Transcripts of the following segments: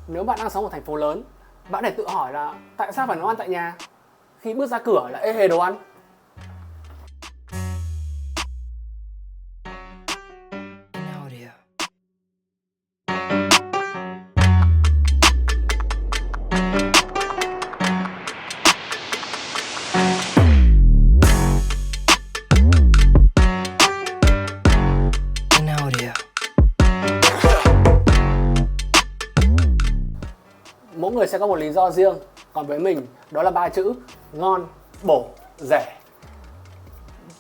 Nếu bạn đang sống ở thành phố lớn, bạn để tự hỏi là tại sao phải nấu ăn tại nhà khi bước ra cửa là ê hề đồ ăn. Mỗi người sẽ có một lý do riêng, còn với mình đó là 3 chữ: ngon, bổ, rẻ.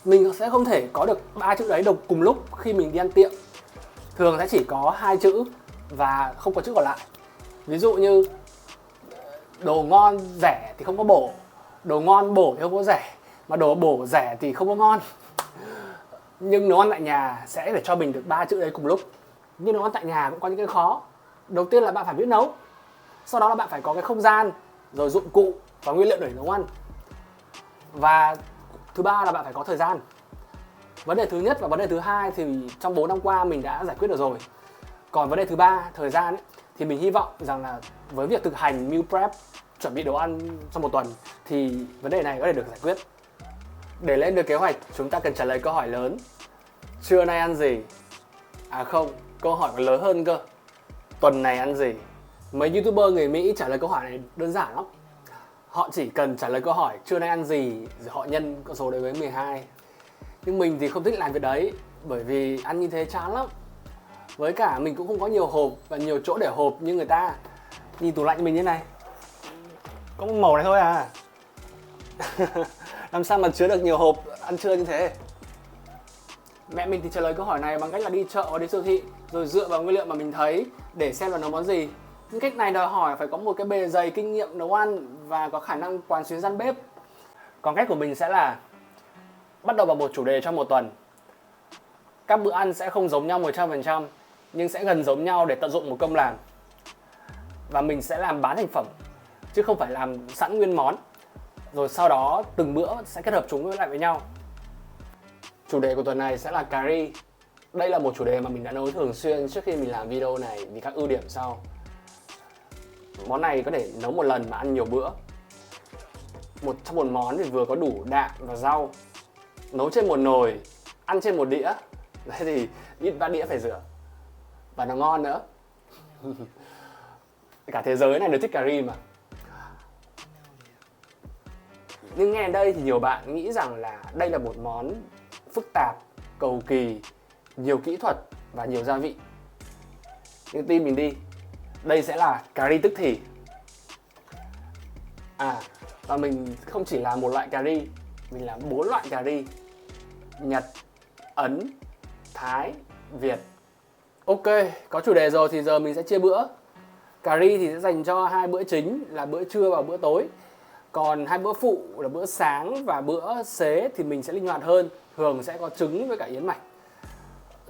Mình sẽ không thể có được 3 chữ đấy được cùng lúc khi mình đi ăn tiệm. Thường sẽ chỉ có 2 chữ và không có chữ còn lại. Ví dụ như đồ ngon rẻ thì không có bổ, đồ ngon bổ thì không có rẻ, mà đồ bổ rẻ thì không có ngon. Nhưng nấu ăn tại nhà sẽ để cho mình được 3 chữ đấy cùng lúc. Nhưng nấu ăn tại nhà cũng có những cái khó. Đầu tiên là bạn phải biết nấu. Sau đó là bạn phải có cái không gian, rồi dụng cụ và nguyên liệu để nấu ăn. Và thứ ba là bạn phải có thời gian. Vấn đề thứ nhất và vấn đề thứ hai thì trong 4 năm qua mình đã giải quyết được rồi. Còn vấn đề thứ ba, thời gian ấy, thì mình hy vọng rằng là với việc thực hành meal prep, chuẩn bị đồ ăn trong một tuần, thì vấn đề này có thể được giải quyết. Để lên được kế hoạch, chúng ta cần trả lời câu hỏi lớn: trưa nay ăn gì? À không, câu hỏi còn lớn hơn cơ: tuần này ăn gì? Mấy YouTuber người Mỹ trả lời câu hỏi này đơn giản lắm. Họ chỉ cần trả lời câu hỏi trưa nay ăn gì rồi họ nhân con số đấy với 12. Nhưng mình thì không thích làm việc đấy, bởi vì ăn như thế chán lắm. Với cả mình cũng không có nhiều hộp và nhiều chỗ để hộp như người ta. Nhìn tủ lạnh mình như này, có một màu này thôi à. Làm sao mà chứa được nhiều hộp ăn trưa như thế. Mẹ mình thì trả lời câu hỏi này bằng cách là đi chợ và đi siêu thị, rồi dựa vào nguyên liệu mà mình thấy để xem là nấu món gì. Nhưng cách này đòi hỏi phải có một cái bề dày kinh nghiệm nấu ăn và có khả năng quán xuyến gian bếp. Còn cách của mình sẽ là bắt đầu vào một chủ đề trong một tuần. Các bữa ăn sẽ không giống nhau 100%, nhưng sẽ gần giống nhau để tận dụng một công làm. Và mình sẽ làm bán thành phẩm, chứ không phải làm sẵn nguyên món. Rồi sau đó từng bữa sẽ kết hợp chúng lại với nhau. Chủ đề của tuần này sẽ là cà ri. Đây là một chủ đề mà mình đã nấu thường xuyên trước khi mình làm video này vì các ưu điểm sau. Món này có thể nấu một lần mà ăn nhiều bữa. Trong một món thì vừa có đủ đạm và rau. Nấu trên một nồi, ăn trên một đĩa. Thế thì ít bát đĩa phải rửa. Và nó ngon nữa. Cả thế giới này đều thích cà ri mà. Nhưng nghe đến đây thì nhiều bạn nghĩ rằng là đây là một món phức tạp, cầu kỳ, nhiều kỹ thuật và nhiều gia vị. Nhưng tin mình đi, đây sẽ là cà ri tức thì. Và mình không chỉ làm một loại cà ri, mình làm 4 loại cà ri: Nhật, Ấn, Thái, Việt. Ok, có chủ đề rồi thì giờ mình sẽ chia bữa. Cà ri thì sẽ dành cho 2 bữa chính là bữa trưa và bữa tối. Còn 2 bữa phụ là bữa sáng và bữa xế thì mình sẽ linh hoạt hơn. Thường sẽ có trứng với cả yến mạch.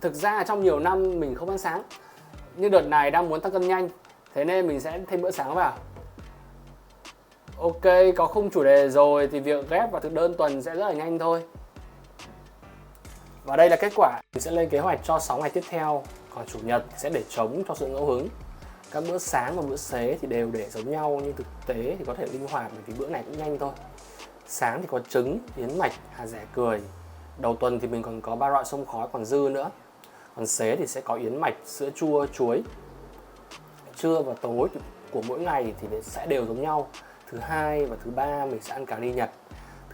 Thực ra trong nhiều năm mình không ăn sáng, nhưng đợt này đang muốn tăng cân nhanh, thế nên mình sẽ thêm bữa sáng vào. Ok, có khung chủ đề rồi thì việc ghép vào thực đơn tuần sẽ rất là nhanh thôi. Và đây là kết quả. Mình sẽ lên kế hoạch cho 6 ngày tiếp theo. Còn chủ nhật sẽ để trống cho sự ngẫu hứng. Các bữa sáng và bữa xế thì đều để giống nhau, nhưng thực tế thì có thể linh hoạt bởi vì bữa này cũng nhanh thôi. Sáng thì có trứng, yến mạch, hạt dẻ cười. Đầu tuần thì mình còn có 3 loại xông khói còn dư nữa. Còn xế thì sẽ có yến mạch, sữa chua, chuối. Trưa và tối của mỗi ngày thì sẽ đều giống nhau. Thứ hai và thứ ba mình sẽ ăn cà ri Nhật.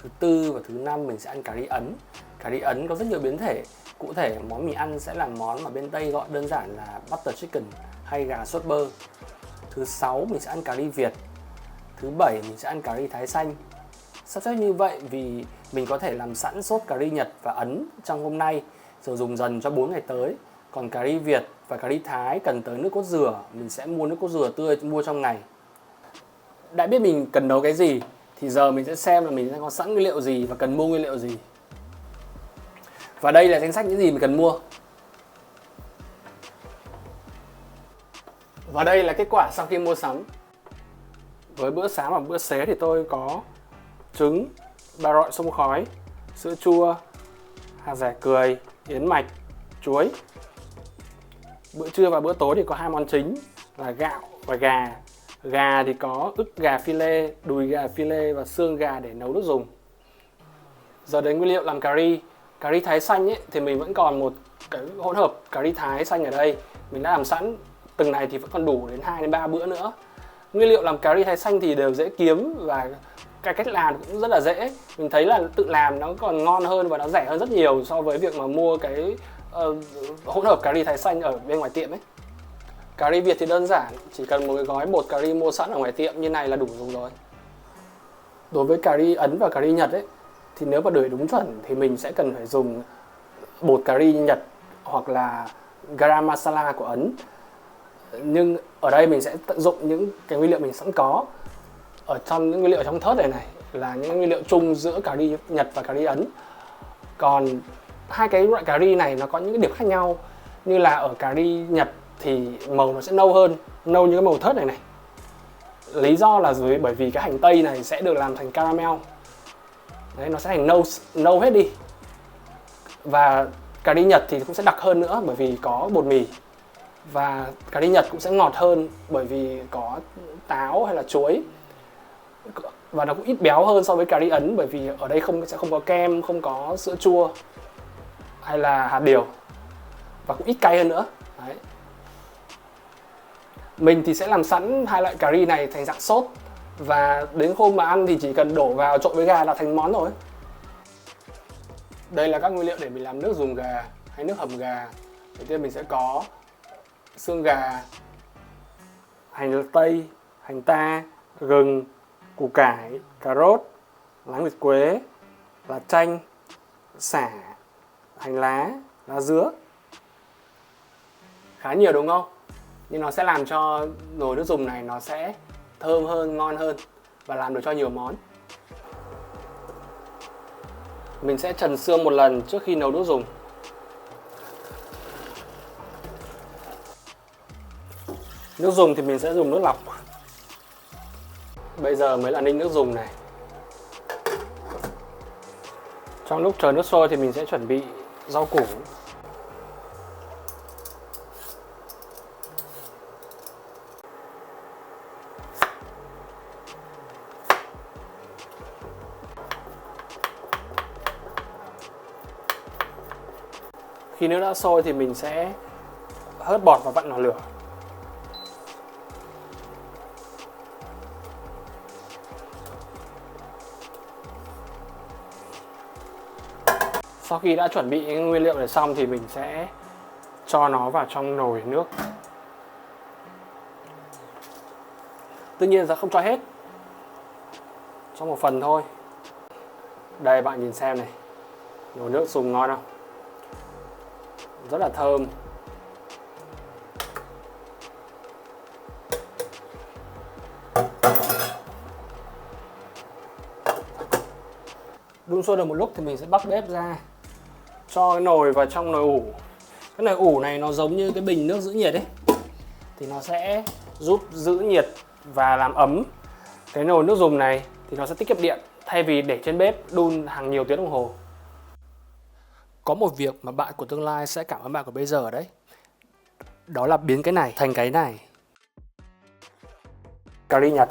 Thứ tư và thứ năm mình sẽ ăn cà ri Ấn. Cà ri Ấn có rất nhiều biến thể. Cụ thể món mình ăn sẽ là món mà bên Tây gọi đơn giản là butter chicken hay gà sốt bơ. Thứ sáu mình sẽ ăn cà ri Việt. Thứ bảy mình sẽ ăn cà ri Thái xanh. Sắp xếp như vậy vì mình có thể làm sẵn sốt cà ri Nhật và Ấn trong hôm nay rồi dùng dần cho 4 ngày tới. Còn cà ri Việt và cà ri Thái cần tới nước cốt dừa, mình sẽ mua nước cốt dừa tươi mua trong ngày. Đã biết mình cần nấu cái gì thì giờ mình sẽ xem là mình sẽ có sẵn nguyên liệu gì và cần mua nguyên liệu gì. Và đây là danh sách những gì mình cần mua. Và đây là kết quả sau khi mua sắm. Với bữa sáng và bữa xế thì tôi có trứng, 3 loại xông khói, sữa chua, hạt dẻ cười, yến mạch, chuối. Bữa trưa và bữa tối thì có 2 món chính là gạo Và gà thì có ức gà phi lê, đùi gà phi lê và xương gà để nấu nước dùng. Giờ đến nguyên liệu làm cà ri. Cà ri Thái xanh ấy, thì mình vẫn còn một cái hỗn hợp cà ri Thái xanh ở đây. Mình đã làm sẵn, từng này thì vẫn còn đủ đến 2 đến 3 bữa nữa. Nguyên liệu làm cà ri Thái xanh thì đều dễ kiếm và cái cách làm cũng rất là dễ. Mình thấy là tự làm nó còn ngon hơn và nó rẻ hơn rất nhiều so với việc mà mua cái hỗn hợp cà ri Thái xanh ở bên ngoài tiệm ấy. Cà ri Việt thì đơn giản, chỉ cần một cái gói bột cà ri mua sẵn ở ngoài tiệm như này là đủ dùng rồi. Đối với cà ri Ấn và cà ri Nhật ấy, thì nếu mà để đúng chuẩn thì mình sẽ cần phải dùng bột cà ri Nhật hoặc là garam masala của Ấn. Nhưng ở đây mình sẽ tận dụng những cái nguyên liệu mình sẵn có. Ở trong những nguyên liệu trong thớt này là những nguyên liệu chung giữa cà ri Nhật và cà ri Ấn. Còn hai cái loại cà ri này nó có những cái điểm khác nhau. Như là ở cà ri Nhật thì màu nó sẽ nâu hơn, nâu như cái màu thớt này. Lý do là bởi vì cái hành tây này sẽ được làm thành caramel. Đấy, nó sẽ thành nâu hết đi. Và cà ri Nhật thì cũng sẽ đặc hơn nữa bởi vì có bột mì. Và cà ri Nhật cũng sẽ ngọt hơn bởi vì có táo hay là chuối. Và nó cũng ít béo hơn so với cà ri Ấn bởi vì ở đây sẽ không có kem, không có sữa chua hay là hạt điều. Và cũng ít cay hơn nữa. Đấy. Mình thì sẽ làm sẵn hai loại cà ri này thành dạng sốt. Và đến hôm mà ăn thì chỉ cần đổ vào trộn với gà là thành món rồi. Đây là các nguyên liệu để mình làm nước dùng gà hay nước hầm gà. Đầu tiên mình sẽ có xương gà, hành tây, hành ta, gừng, củ cải, cà rốt, lá nguyệt quế, lá chanh, sả, hành lá, lá dứa. Khá nhiều đúng không? Nhưng nó sẽ làm cho nồi nước dùng này nó sẽ thơm hơn, ngon hơn và làm được cho nhiều món. Mình sẽ trần xương một lần trước khi nấu nước dùng. Nước dùng thì mình sẽ dùng nước lọc. Bây giờ mới là ninh nước dùng này. Trong lúc chờ nước sôi thì mình sẽ chuẩn bị rau củ. Khi nước đã sôi thì mình sẽ hớt bọt và vặn vào lửa. Sau khi đã chuẩn bị những nguyên liệu này xong thì mình sẽ cho nó vào trong nồi nước. Tất nhiên là không cho hết, cho một phần thôi. Đây bạn nhìn xem này, nồi nước dùng ngon không? Rất là thơm. Đun sôi được một lúc thì mình sẽ bắc bếp ra, cho cái nồi vào trong nồi ủ. Cái nồi ủ này nó giống như cái bình nước giữ nhiệt ấy, thì nó sẽ giúp giữ nhiệt và làm ấm cái nồi nước dùng này, thì nó sẽ tiết kiệm điện thay vì để trên bếp đun hàng nhiều tiếng đồng hồ. Có một việc mà bạn của tương lai sẽ cảm ơn bạn của bây giờ đấy. Đó là biến cái này thành cái này. Cà ri Nhật.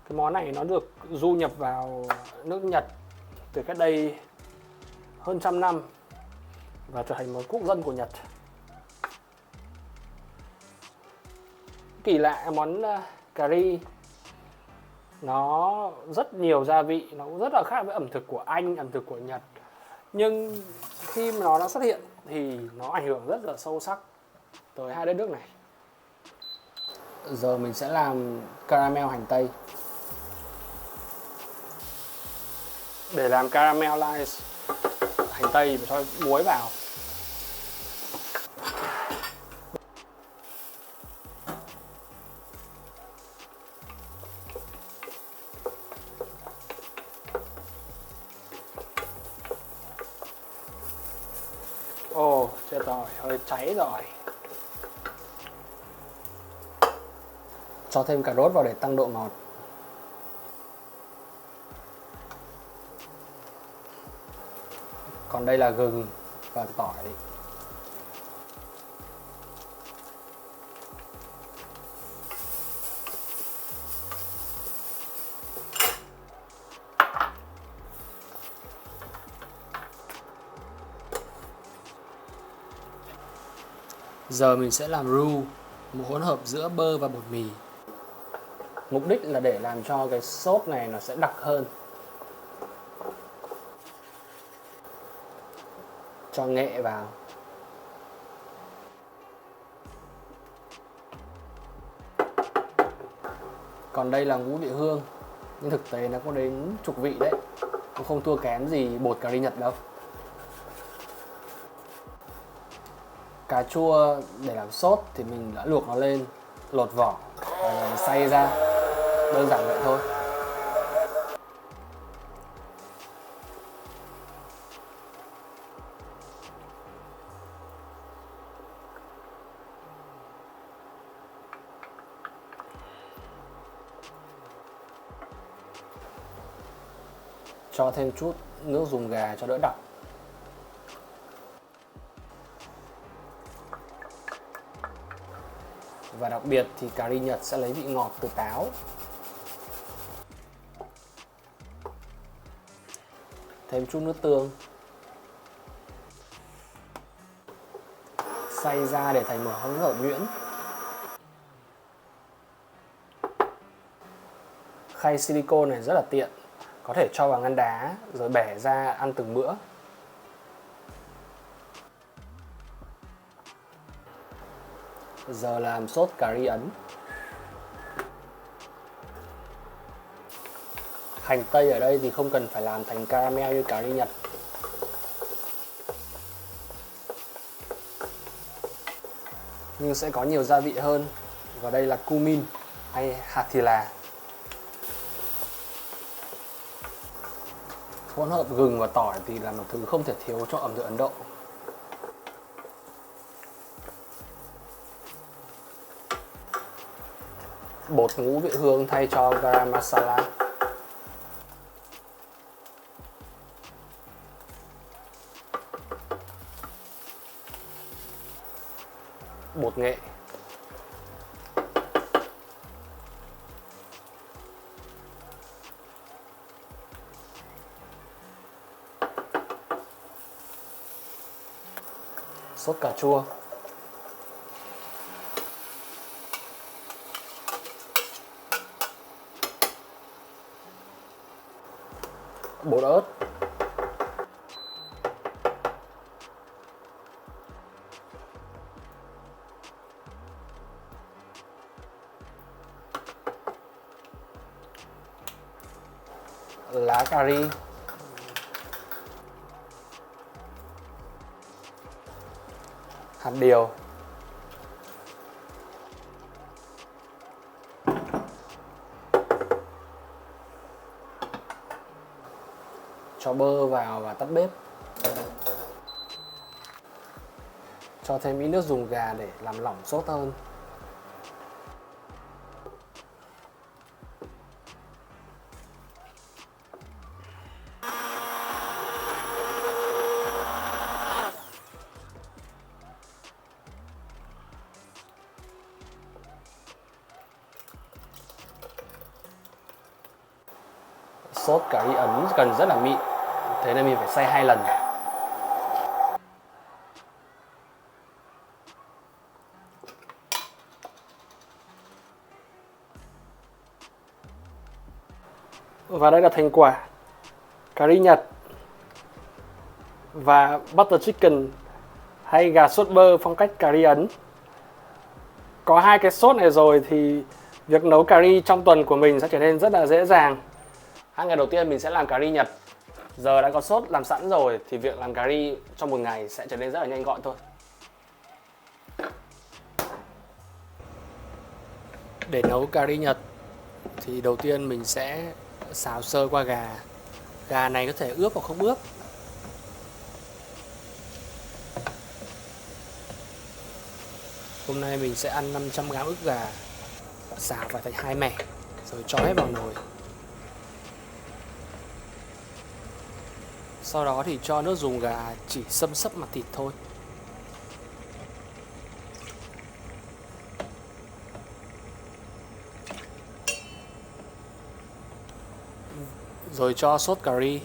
Cái món này nó được du nhập vào nước Nhật từ cách đây hơn 100 năm và trở thành một quốc dân của Nhật. Kỳ lạ, món cà ri nó rất nhiều gia vị, nó cũng rất là khác với ẩm thực của Anh, ẩm thực của Nhật. Nhưng khi mà nó đã xuất hiện thì nó ảnh hưởng rất là sâu sắc tới hai đất nước này. Giờ mình sẽ làm caramel hành tây. Để làm caramelize hành tây phải cho muối vào. Ồ, chết rồi, hơi cháy rồi. Cho thêm cà rốt vào để tăng độ ngọt. Còn đây là gừng và tỏi. Giờ mình sẽ làm roux, một hỗn hợp giữa bơ và bột mì. Mục đích là để làm cho cái sốt này nó sẽ đặc hơn. Cho nghệ vào. Còn đây là ngũ vị hương, nhưng thực tế nó có đến chục vị đấy, cũng không thua kém gì bột cà ri Nhật đâu. Cà chua để làm sốt thì mình đã luộc nó lên, lột vỏ và xay ra, đơn giản vậy thôi. Cho thêm chút nước dùng gà cho đỡ đặc. Và đặc biệt thì cà ri Nhật sẽ lấy vị ngọt từ táo. Thêm chút nước tương. Xay ra để thành một hỗn hợp nhuyễn. Khay silicone này rất là tiện, có thể cho vào ngăn đá rồi bẻ ra ăn từng bữa. Giờ làm sốt cà ri Ấn. Hành tây ở đây thì không cần phải làm thành caramel như cà ri Nhật. Nhưng sẽ có nhiều gia vị hơn. Và đây là cumin hay hạt thì là. Hỗn hợp gừng và tỏi thì là một thứ không thể thiếu trong ẩm thực Ấn Độ. Bột ngũ vị hương thay cho garam masala. Bột nghệ. Sốt cà chua. Bột ớt. Lá cà ri. Hạt điều. Cho bơ vào và tắt bếp. Cho thêm ít nước dùng gà để làm lỏng sốt hơn. Sốt cà ri Ấn cần rất là mịn, thế nên mình phải xay 2 lần. Và đây là thành quả cà ri Nhật và butter chicken hay gà sốt bơ phong cách cà ri Ấn. Có hai cái sốt này rồi thì việc nấu cà ri trong tuần của mình sẽ trở nên rất là dễ dàng. 2 ngày đầu tiên mình sẽ làm cà ri Nhật. Giờ đã có sốt làm sẵn rồi thì việc làm cà ri trong một ngày sẽ trở nên rất là nhanh gọn thôi. Để nấu cà ri Nhật thì đầu tiên mình sẽ xào sơ qua gà. Gà này có thể ướp hoặc không ướp. Hôm nay mình sẽ ăn 500g ức gà, xào phải thành 2 mẻ rồi cho hết vào nồi. Sau đó thì cho nước dùng gà chỉ xâm xấp mặt thịt thôi. Rồi cho sốt cà ri.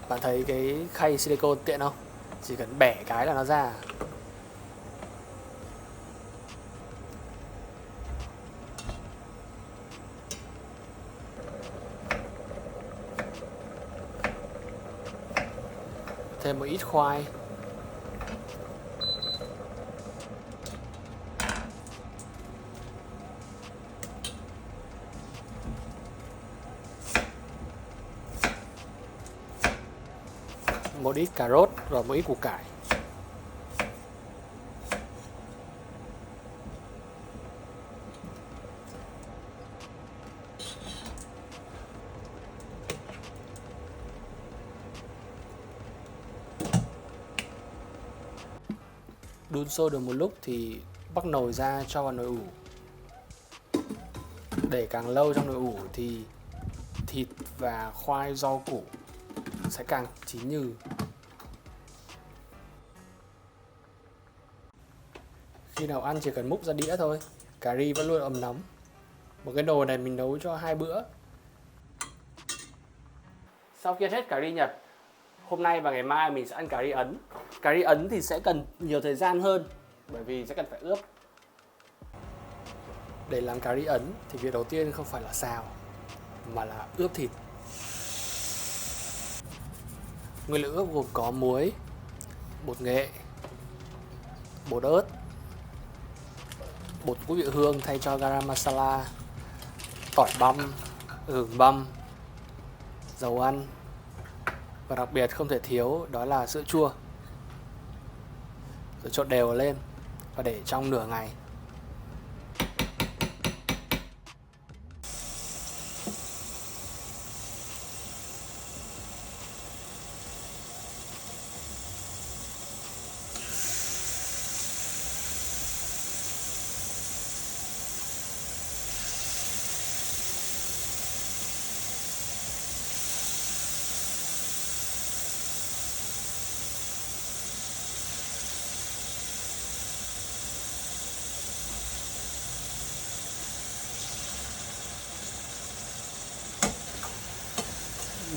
Bạn thấy cái khay silicone tiện không? Chỉ cần bẻ cái là nó ra. thêm một ít khoai. Một ít cà rốt và một ít củ cải. Đun sôi được một lúc thì bắc nồi ra cho vào nồi ủ. Để càng lâu trong nồi ủ thì thịt và khoai rau củ sẽ càng chín nhừ. Khi nào ăn chỉ cần múc ra đĩa thôi. Cà ri vẫn luôn ấm nóng. Một cái nồi này mình nấu cho 2 bữa. Sau khi ăn hết cà ri Nhật, hôm nay và ngày mai mình sẽ ăn cà ri Ấn. Cà ri Ấn thì sẽ cần nhiều thời gian hơn bởi vì sẽ cần phải ướp. Để làm cà ri Ấn thì việc đầu tiên không phải là xào mà là ướp thịt. Nguyên liệu ướp gồm có muối, bột nghệ, bột ớt, bột ngũ vị hương thay cho garam masala, tỏi băm, gừng băm, dầu ăn và đặc biệt không thể thiếu đó là sữa chua. Rồi trộn đều lên và để trong nửa ngày.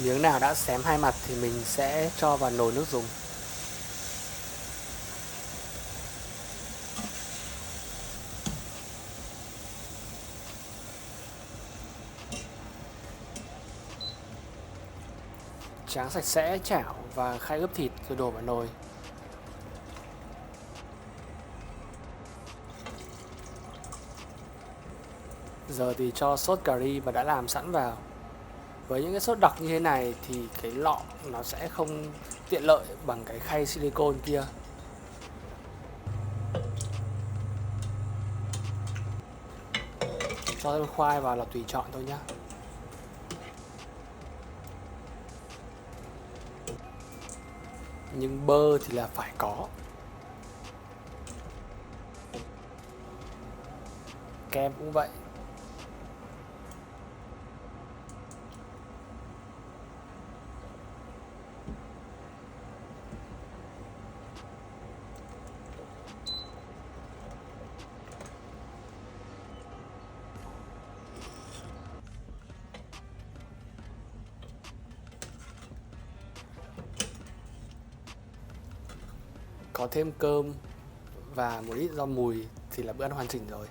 Miếng nào đã xém hai mặt thì mình sẽ cho vào nồi nước dùng. Tráng sạch sẽ chảo và khay ướp thịt rồi đổ vào nồi. Giờ thì cho sốt cà ri mà đã làm sẵn vào. Với những cái sốt đặc như thế này thì cái lọ nó sẽ không tiện lợi bằng cái khay silicone kia. Cho thêm khoai vào là tùy chọn thôi nhé. Nhưng bơ thì là phải có. Kem cũng vậy. Có thêm cơm và một ít rau mùi thì là bữa ăn hoàn chỉnh rồi.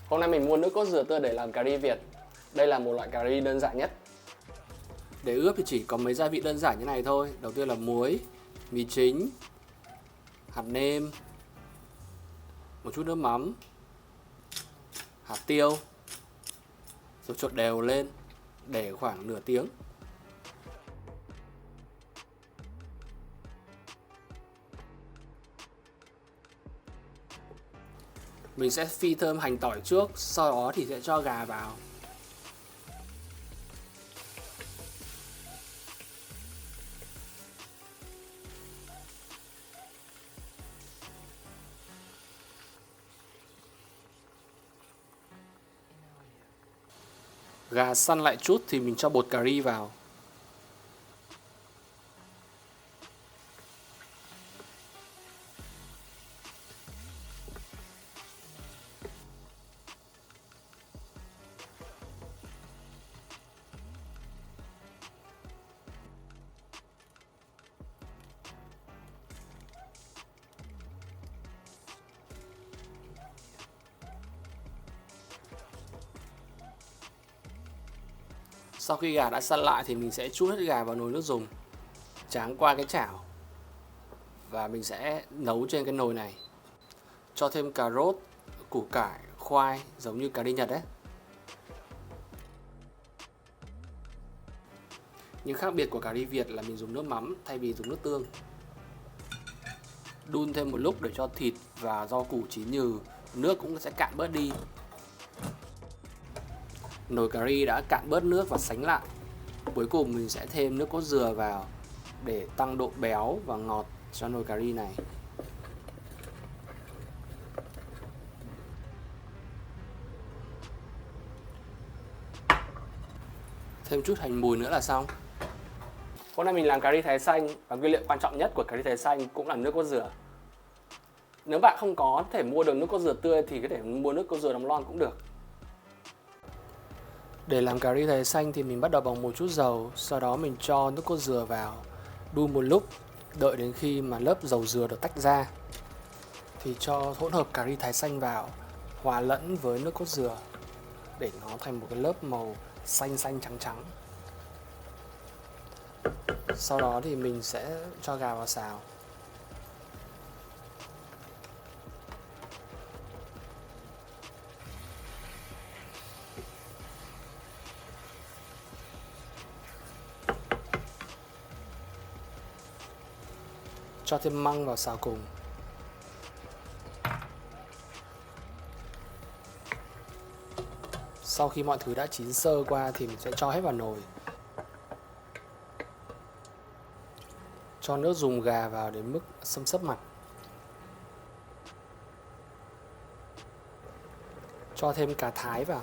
Hôm nay mình mua nước cốt dừa tươi để làm cà ri Việt. Đây là một loại cà ri đơn giản nhất. Để ướp thì chỉ có mấy gia vị đơn giản như này thôi. Đầu tiên là muối, mì chính, hạt nêm, một chút nước mắm, hạt tiêu, rồi trộn đều lên để khoảng nửa tiếng. Mình sẽ phi thơm hành tỏi trước, sau đó thì sẽ cho gà vào. Gà săn lại chút thì mình cho bột cà ri vào. Sau khi gà đã săn lại thì mình sẽ trút hết gà vào nồi nước dùng. tráng qua cái chảo và mình sẽ nấu trên cái nồi này. Cho thêm cà rốt, củ cải, khoai giống như cà ri Nhật đấy. Nhưng khác biệt của cà ri Việt là mình dùng nước mắm thay vì dùng nước tương. Đun thêm một lúc để cho thịt và rau củ chín nhừ, nước cũng sẽ cạn bớt đi. Nồi cà ri đã cạn bớt nước và sánh lại. Cuối cùng mình sẽ thêm nước cốt dừa vào để tăng độ béo và ngọt cho nồi cà ri này. Thêm chút hành mùi nữa là xong. Hôm nay mình làm cà ri thái xanh và nguyên liệu quan trọng nhất của cà ri thái xanh cũng là nước cốt dừa. Nếu bạn không có thể mua được nước cốt dừa tươi thì có thể mua nước cốt dừa đóng lon cũng được. Để làm cà ri thái xanh thì mình bắt đầu bằng một chút dầu, sau đó mình cho nước cốt dừa vào, đun một lúc, đợi đến khi mà lớp dầu dừa được tách ra thì cho hỗn hợp cà ri thái xanh vào, hòa lẫn với nước cốt dừa để nó thành một cái lớp màu xanh xanh trắng trắng. Sau đó thì mình sẽ cho gà vào xào. Cho thêm măng vào xào cùng. Sau khi mọi thứ đã chín sơ qua thì mình sẽ cho hết vào nồi. Cho nước dùng gà vào đến mức xâm xấp mặt. Cho thêm cà thái vào.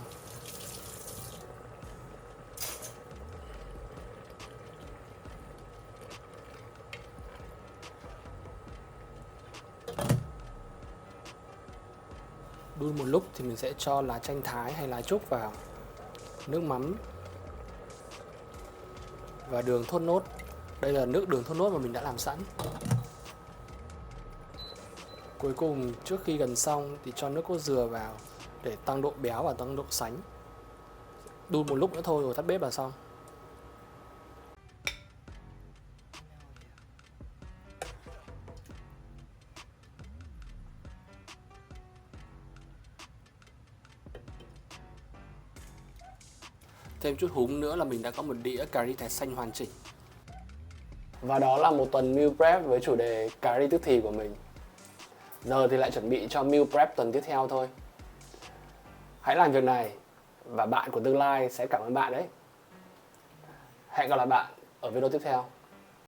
Đun một lúc thì mình sẽ cho lá chanh thái hay lá trúc vào, nước mắm và đường thốt nốt. Đây là nước đường thốt nốt mà mình đã làm sẵn. Cuối cùng trước khi gần xong thì cho nước cốt dừa vào để tăng độ béo và tăng độ sánh. Đun một lúc nữa thôi rồi tắt bếp là xong. Thêm chút húng nữa là mình đã có một đĩa cà ri thái xanh hoàn chỉnh. Và đó là một tuần meal prep với chủ đề cà ri tức thì của mình. Giờ thì lại chuẩn bị cho meal prep tuần tiếp theo thôi. Hãy làm việc này và bạn của tương lai sẽ cảm ơn bạn đấy. Hẹn gặp lại bạn ở video tiếp theo.